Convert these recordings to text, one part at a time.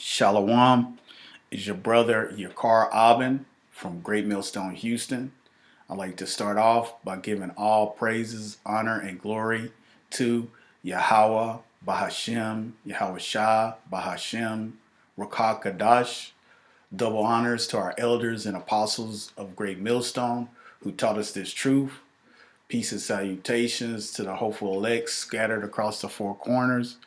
Shalom is your brother Yakar Abin from Great Millstone, Houston. I'd like to start off by giving all praises, honor, and glory to Yahweh, Bahashem, Yahweh Shah, Bahashem, Rakah Kadash. Double honors to our elders and apostles of Great Millstone who taught us this truth. Peace and salutations to the hopeful elect scattered across the four corners.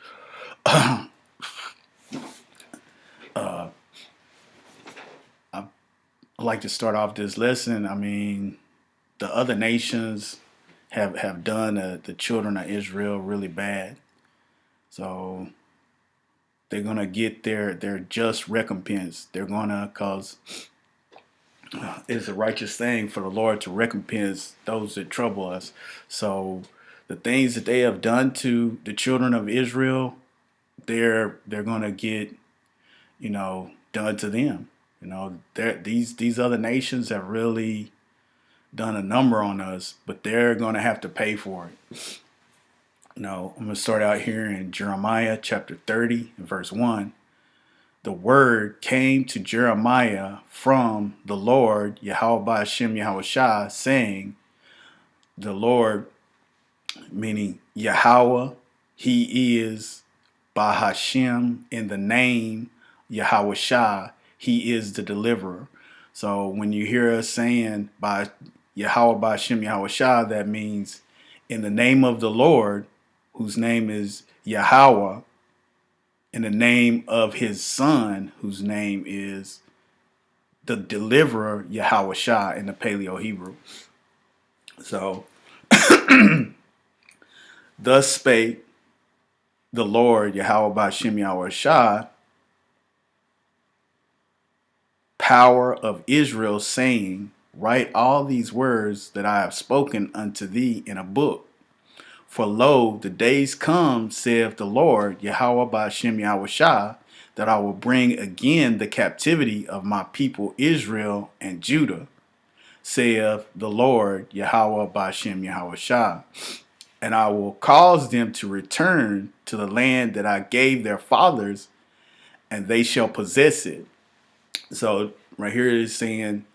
I'd like to start off this lesson. The other nations have done the children of Israel really bad. So they're going to get their just recompense. They're going to, because it's a righteous thing for the Lord to recompense those that trouble us. So the things that they have done to the children of Israel, they're going to get, done to them. These other nations have really done a number on us, but they're going to have to pay for it. I'm going to start out here in Jeremiah chapter 30 and verse 1. The word came to Jeremiah from the Lord, Yahweh Hashem Yahweh Shah, saying, the Lord, meaning Yahweh, he is Bahashem, in the name Yahweh Shah, he is the deliverer. So when you hear us saying by Yahweh Bahashem Yahweh Shah, that means in the name of the Lord, whose name is Yahweh, in the name of his son, whose name is the deliverer, Yahweh Shah, in the Paleo Hebrew. So, thus spake the Lord, Yahweh Bahashem Yahweh Shah, power of Israel, saying, write all these words that I have spoken unto thee in a book. For lo, the days come, saith the Lord, Yahweh Bahashem Yahweh Shah, that I will bring again the captivity of my people Israel and Judah, saith the Lord, Yahweh Bahashem Yahweh Shah. And I will cause them to return to the land that I gave their fathers, and they shall possess it. So right here it is saying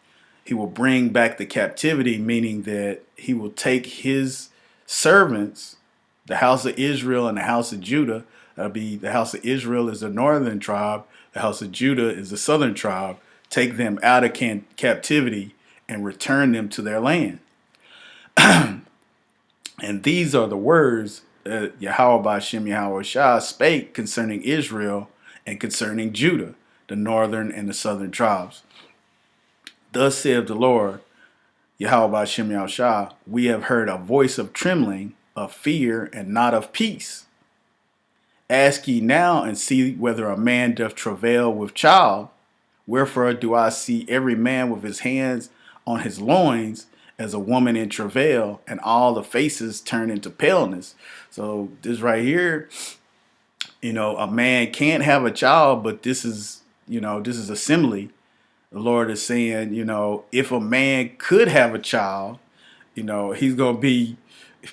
he will bring back the captivity, meaning that he will take his servants, the house of Israel and the house of Judah. That'll be the house of Israel is the northern tribe, the house of Judah is the southern tribe. Take them out of captivity and return them to their land. And these are the words that Yahweh Bahashem Yahweh Shah spake concerning Israel and concerning Judah, the northern and the southern tribes. Thus saith the Lord, Yahweh Bahashem Yahweh Shah, we have heard a voice of trembling, of fear, and not of peace. Ask ye now and see whether a man doth travail with child. Wherefore do I see every man with his hands on his loins as a woman in travail, and all the faces turn into paleness. So this right here, a man can't have a child, but this is a simile. The Lord is saying, if a man could have a child, he's going to be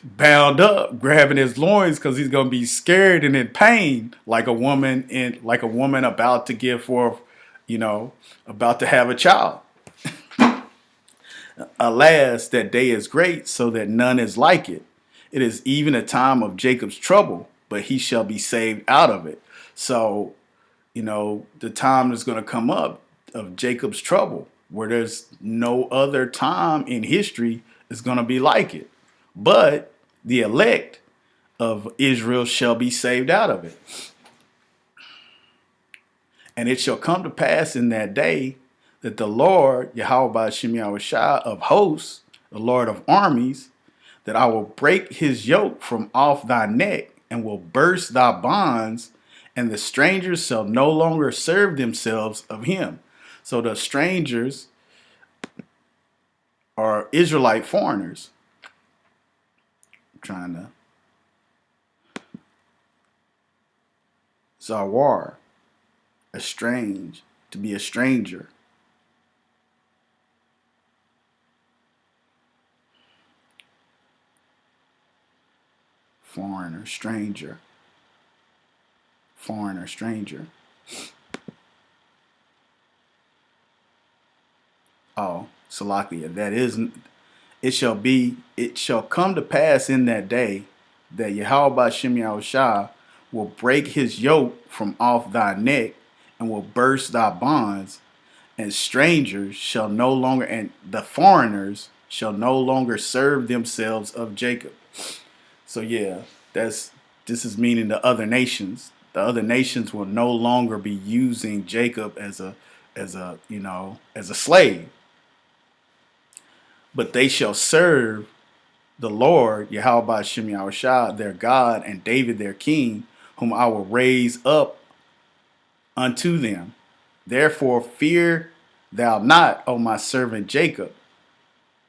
bound up, grabbing his loins, because he's going to be scared and in pain, like a woman about to give forth, about to have a child. Alas, that day is great, so that none is like it. It is even a time of Jacob's trouble, but he shall be saved out of it. So, the time is going to come up of Jacob's trouble, where there's no other time in history is going to be like it. But the elect of Israel shall be saved out of it. And it shall come to pass in that day that the Lord, Yahweh Bahashem Yahweh Shah of hosts, the Lord of armies, that I will break his yoke from off thy neck, and will burst thy bonds, and the strangers shall no longer serve themselves of him. So the strangers are Israelite foreigners. I'm trying to. Zawar, estrange, to be a stranger. Foreigner, stranger. Foreigner, stranger. Oh, Salakia, that is, it shall come to pass in that day that Yahweh Shem Yahushua will break his yoke from off thy neck and will burst thy bonds, and strangers shall no longer, and the foreigners shall no longer serve themselves of Jacob. So yeah, this is meaning the other nations. The other nations will no longer be using Jacob as a slave, but they shall serve the Lord, Yahweh Shem Yahushua, their God, and David their king, whom I will raise up unto them. Therefore fear thou not, O my servant Jacob,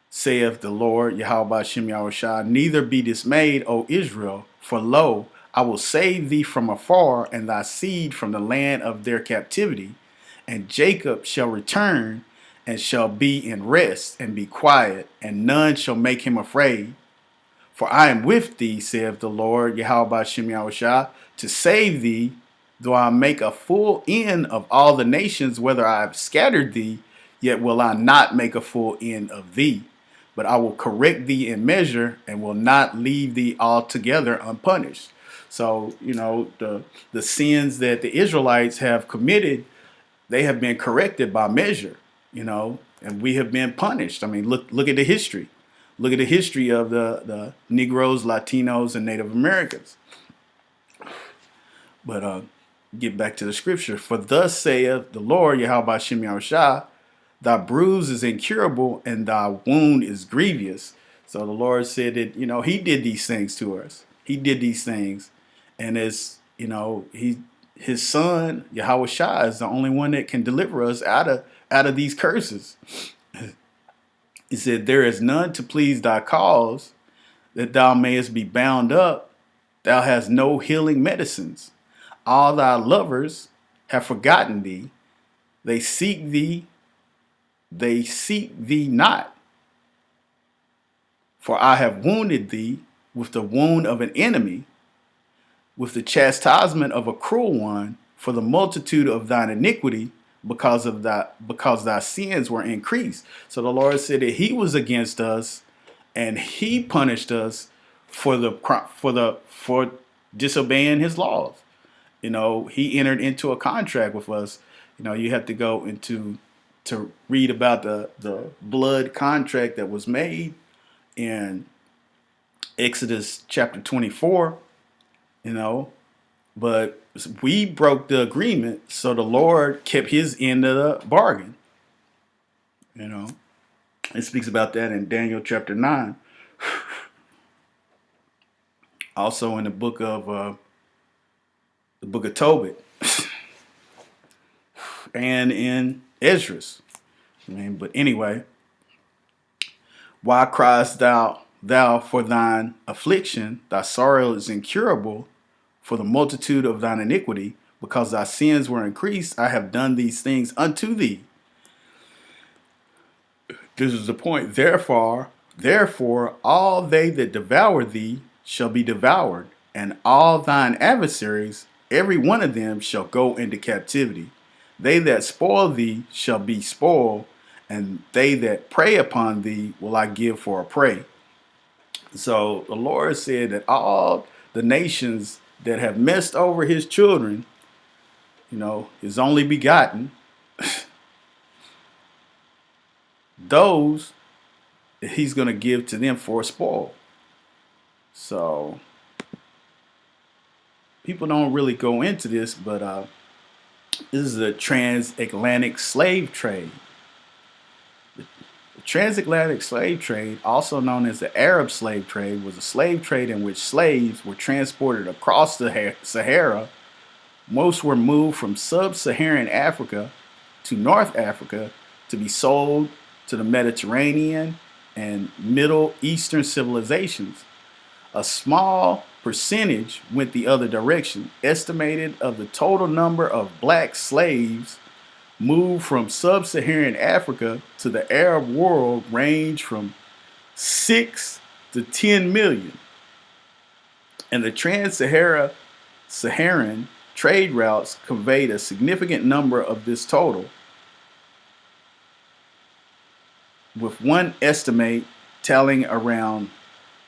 saith the Lord, Yahweh Shem Yahushua, neither be dismayed, O Israel, for lo, I will save thee from afar, and thy seed from the land of their captivity. And Jacob shall return, and shall be in rest, and be quiet, and none shall make him afraid. For I am with thee, saith the Lord, Yahweh Shem Yahushua, to save thee, though I make a full end of all the nations, whether I have scattered thee, yet will I not make a full end of thee. But I will correct thee in measure, and will not leave thee altogether unpunished. So, the sins that the Israelites have committed, they have been corrected by measure, and we have been punished. I mean, look at the history. Look at the history of the Negroes, Latinos, and Native Americans. But get back to the scripture. For thus saith the Lord, Yahweh Shem Yahushua, thy bruise is incurable, and thy wound is grievous. So the Lord said that, he did these things to us. He did these things. And his son, Yahweh Shah, is the only one that can deliver us out of these curses. He said, there is none to please thy cause, that thou mayest be bound up. Thou hast no healing medicines. All thy lovers have forgotten thee. They seek thee not. For I have wounded thee with the wound of an enemy, with the chastisement of a cruel one, for the multitude of thine iniquity, because thy sins were increased. So the Lord said that he was against us, and he punished us for disobeying his laws. He entered into a contract with us. You have to go to read about the blood contract that was made in Exodus chapter 24, but we broke the agreement, so the Lord kept his end of the bargain. It speaks about that in Daniel chapter 9. Also in the book of Tobit and in Esdras. But anyway, why criest thou for thine affliction? Thy sorrow is incurable for the multitude of thine iniquity, because thy sins were increased. I have done these things unto thee. This is the point. Therefore, all they that devour thee shall be devoured, and all thine adversaries, every one of them, shall go into captivity. They that spoil thee shall be spoiled, and they that prey upon thee will I give for a prey. So the Lord said that all the nations that have messed over his children, his only begotten, those he's going to give to them for a spoil. So people don't really go into this, but this is a transatlantic slave trade. The transatlantic slave trade, also known as the Arab slave trade, was a slave trade in which slaves were transported across the Sahara. Most were moved from sub-Saharan Africa to North Africa to be sold to the Mediterranean and Middle Eastern civilizations. A small percentage went the other direction. Estimated of the total number of black slaves moved from sub-Saharan Africa to the Arab world range from 6 to 10 million. And the Saharan trade routes conveyed a significant number of this total. with one estimate telling around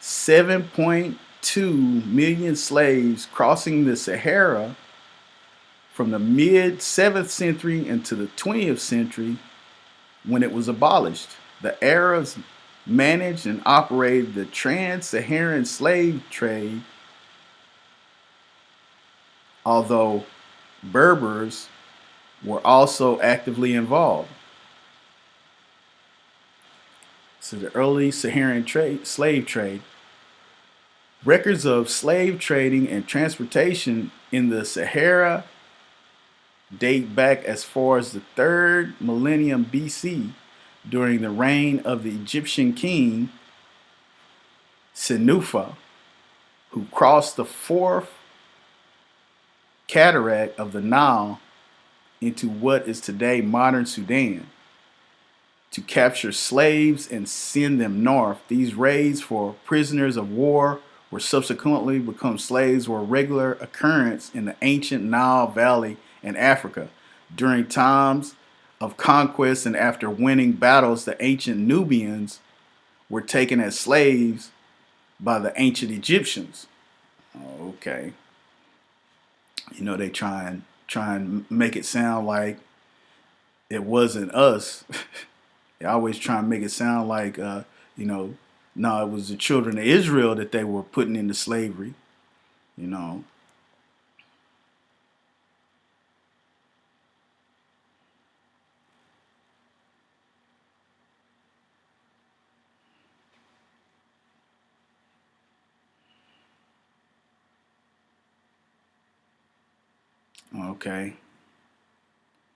7.2 million slaves crossing the Sahara from the mid 7th century into the 20th century when it was abolished. The Arabs managed and operated the trans-Saharan slave trade, although Berbers were also actively involved. So the early Saharan slave trade. Records of slave trading and transportation in the Sahara date back as far as the 3rd millennium BC during the reign of the Egyptian king Senufa, who crossed the 4th cataract of the Nile into what is today modern Sudan to capture slaves and send them north. These raids for prisoners of war were subsequently become slaves were a regular occurrence in the ancient Nile Valley in Africa. During times of conquest and after winning battles, the ancient Nubians were taken as slaves by the ancient Egyptians. Okay. You know, they try and make it sound like it wasn't us. They always try and make it sound like, you know, no, it was the children of Israel that they were putting into slavery, you know. Okay.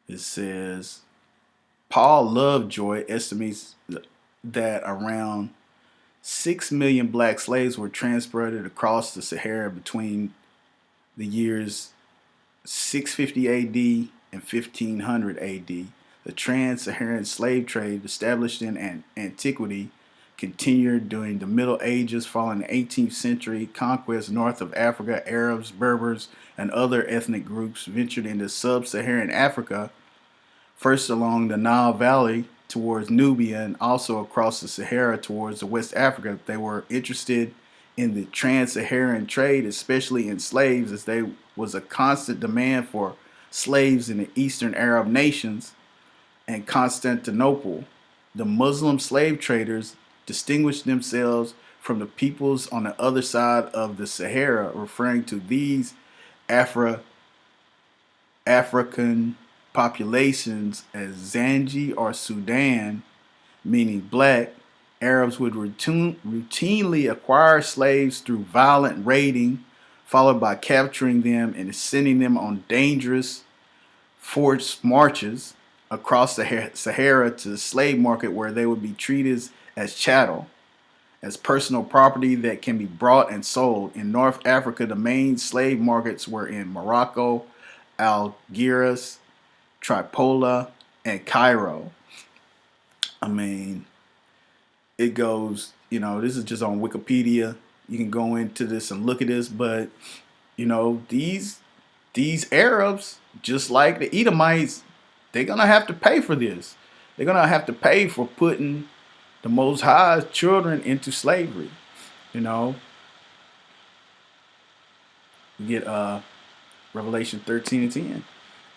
It says Paul Lovejoy estimates that around 6 million black slaves were transported across the Sahara between the years 650 AD and 1500 AD. The trans-Saharan slave trade, established in antiquity, continued during the Middle Ages. Following the 18th century conquest north of Africa, Arabs, Berbers, and other ethnic groups ventured into sub-Saharan Africa, first along the Nile Valley towards Nubia and also across the Sahara towards the West Africa. They were interested in the trans-Saharan trade, especially in slaves, as there was a constant demand for slaves in the Eastern Arab nations and Constantinople. The Muslim slave traders distinguished themselves from the peoples on the other side of the Sahara, referring to these Afro African populations as Zanji or Sudan, meaning black. Arabs would routinely acquire slaves through violent raiding, followed by capturing them and sending them on dangerous forced marches across the Sahara to the slave market, where they would be treated as chattel, as personal property that can be bought and sold. In North Africa, the main slave markets were in Morocco, Algiers, Tripoli, and Cairo. I mean, it goes, you know, this is just on Wikipedia. You can go into this and look at this, but you know, these Arabs, just like the Edomites, they're gonna have to pay for this. They're gonna have to pay for putting the Most High's children into slavery. You know, you get Revelation 13:10.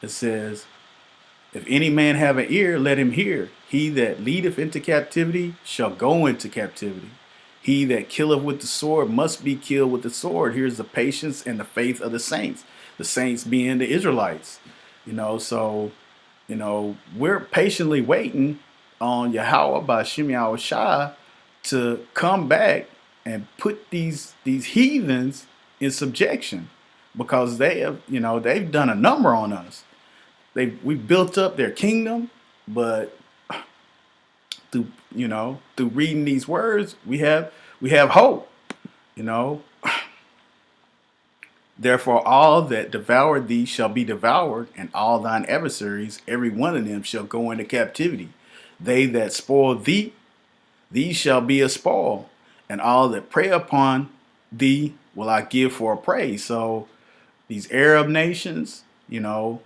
It says, if any man have an ear, let him hear. He that leadeth into captivity shall go into captivity. He that killeth with the sword must be killed with the sword. Here's the patience and the faith of the saints. The saints being the Israelites. You know, so, you know, we're patiently waiting on Yahweh by Shem Shai to come back and put these heathens in subjection, because they have, you know, they've done a number on us. We built up their kingdom, but through, you know, through reading these words, we have hope. You know, therefore all that devour thee shall be devoured, and all thine adversaries, every one of them, shall go into captivity. They that spoil thee, these shall be a spoil, and all that prey upon thee will I give for a prey. So these Arab nations, you know,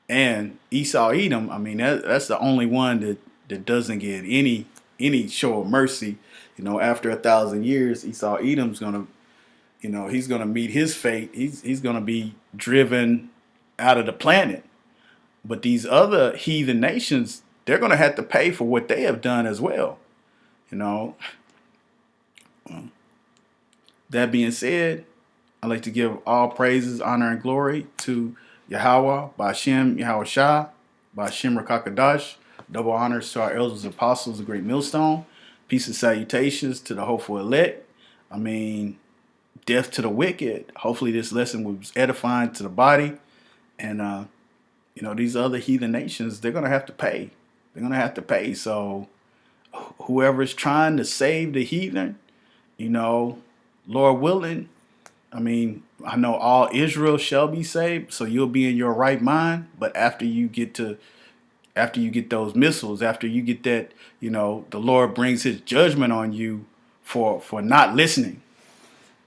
and Esau Edom, I mean, that's the only one that doesn't get any show of mercy. You know, after 1,000 years, Esau Edom's gonna, you know, he's gonna meet his fate. He's gonna be driven out of the planet. But these other heathen nations, they're gonna have to pay for what they have done as well. You know. That being said, I'd like to give all praises, honor, and glory to Yahweh, Ba'ashem, Yahweh Shah, Ba'ashem Rakakadash. Double honors to our elders and apostles, the great millstone. Peace and salutations to the hopeful elect. I mean, death to the wicked. Hopefully this lesson was edifying to the body. And, you know, these other heathen nations, they're going to have to pay. They're going to have to pay. So whoever's trying to save the heathen, you know, Lord willing, I mean, I know all Israel shall be saved, so you'll be in your right mind. But after you get those missiles, after you get that, you know, the Lord brings his judgment on you for not listening,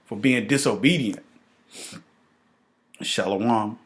for being disobedient. Shalom.